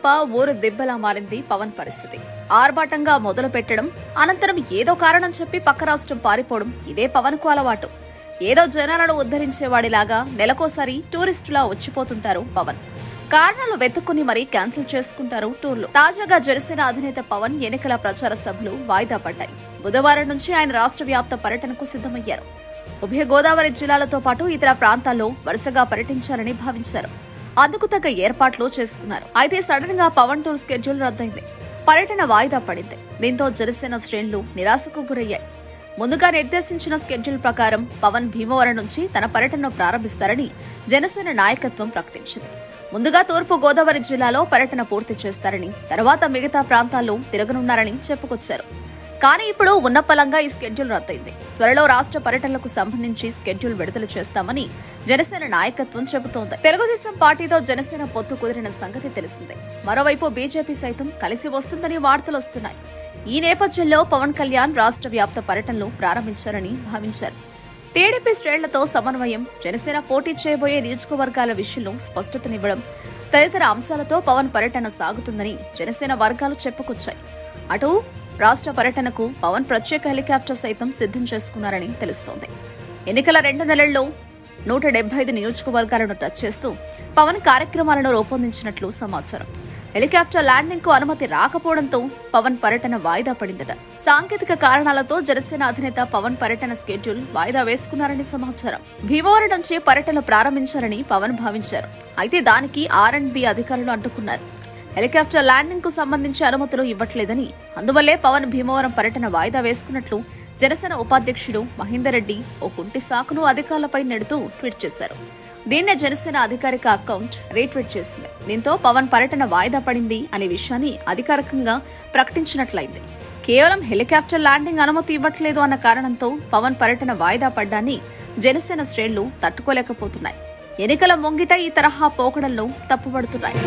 తప్ప ఊరు దిబ్బలా మారింది పవన్ పరిస్థితి. ఆర్భాటంగా మొదలు పెట్టడం, అనంతరం ఏదో కారణం చెప్పి పక్క రాష్ట్రం పారిపోవడం ఇదే పవన్ కు అలవాటు. ఏదో జనాలను ఉద్ధరించేవాడిలాగా నెలకోసారి టూరిస్టులా వచ్చిపోతుంటారు పవన్. కారణాలు వెతుక్కుని మరీ క్యాన్సిల్ చేసుకుంటారు టూర్లు. తాజాగా జనసేన అధినేత పవన్ ఎన్నికల ప్రచార సభలు వాయిదా పడ్డాయి. బుధవారం నుంచి ఆయన రాష్ట్ర వ్యాప్త పర్యటనకు సిద్ధమయ్యారు. ఉభయ గోదావరి జిల్లాలతో పాటు ఇతర ప్రాంతాల్లో వరుసగా పర్యటించాలని భావించారు. అందుకు తగ్గ ఏర్పాట్లు చేసుకున్నారు. అయితే సడన్ గా పవన్ టూర్ స్కెడ్యూల్ రద్దయింది. పర్యటన వాయిదా పడింది. దీంతో జనసేన శ్రేణులు నిరాశకు గురయ్యాయి. ముందుగా నిర్దేశించిన స్కెడ్యూల్ ప్రకారం పవన్ భీమవరం నుంచి తన పర్యటనను ప్రారంభిస్తారని జనసేన నాయకత్వం ప్రకటించింది. ముందుగా తూర్పు గోదావరి జిల్లాలో పర్యటన పూర్తి చేస్తారని, తర్వాత మిగతా ప్రాంతాల్లో తిరగనున్నారని చెప్పుకొచ్చారు. కానీ ఇప్పుడు ఉన్నపలంగా ఈ స్కెడ్యూల్ రద్దయింది. త్వరలో రాష్ట్ర పర్యటనలకు సంబంధించి స్కెడ్యూల్ విడుదల చేస్తామని జనసేన నాయకత్వం చెబుతోంది. తెలుగుదేశం పార్టీతో జనసేన పొత్తు కుదిరిన సంగతి తెలిసిందే. మరోవైపు బీజేపీ సైతం కలిసి వస్తుందని వార్తలొస్తున్నాయి. ఈ నేపథ్యంలో పవన్ కళ్యాణ్ రాష్ట్ర వ్యాప్త పర్యటనలు ప్రారంభించారని భావించారు. టీడీపీ శ్రేణులతో సమన్వయం, జనసేన పోటీ చేయబోయే నియోజకవర్గాల విషయంలో స్పష్టతనివ్వడం తదితర అంశాలతో పవన్ పర్యటన సాగుతుందని జనసేన వర్గాలు చెప్పుకొచ్చాయి. అటు రాష్ట్ర పర్యటనకు పవన్ ప్రత్యేక హెలికాప్టర్ సైతం సిద్ధం చేసుకున్నారని తెలుస్తోంది. ఎన్నికల 2 నెలల్లో 175 నియోజకవర్గాలను టచ్ చేస్తూ పవన్ కార్యక్రమాలను రూపొందించినట్లు సమాచారం. హెలికాప్టర్ ల్యాండింగ్ కు అనుమతి రాకపోవడంతో పవన్ పర్యటన వాయిదా పడిందట. సాంకేతిక కారణాలతో జనసేన అధినేత పవన్ పర్యటన స్కెడ్యూల్ వాయిదా వేసుకున్నారని సమాచారం. భీమవరం నుంచి పర్యటన ప్రారంభించారని పవన్ భావించారు. అయితే దానికి R&B అధికారులు అడ్డుకున్నారు. హెలికాప్టర్ ల్యాండింగ్ కు సంబంధించి అనుమతులు ఇవ్వట్లేదని, అందువల్లే పవన్ భీమవరం పర్యటన వాయిదా వేసుకున్నట్లు జనసేన ఉపాధ్యక్షుడు మహేందర్ రెడ్డి ఓ కుంటి సాకును అధికారులపై నెడుతూ ట్వీట్ చేశారు. దీన్నే జనసేన అధికారిక అకౌంట్ రీట్వీట్ చేసింది. దీంతో పవన్ పర్యటన వాయిదా పడింది అనే విషయాన్ని అధికారికంగా ప్రకటించినట్లయింది. కేవలం హెలికాప్టర్ ల్యాండింగ్ అనుమతి ఇవ్వట్లేదు అన్న కారణంతో పవన్ పర్యటన వాయిదా పడ్డాన్ని జనసేన శ్రేణులు తట్టుకోలేకపోతున్నాయి. ఎన్నికల ముంగిట ఈ తరహా పోకడలను తప్పుపడుతున్నాయి.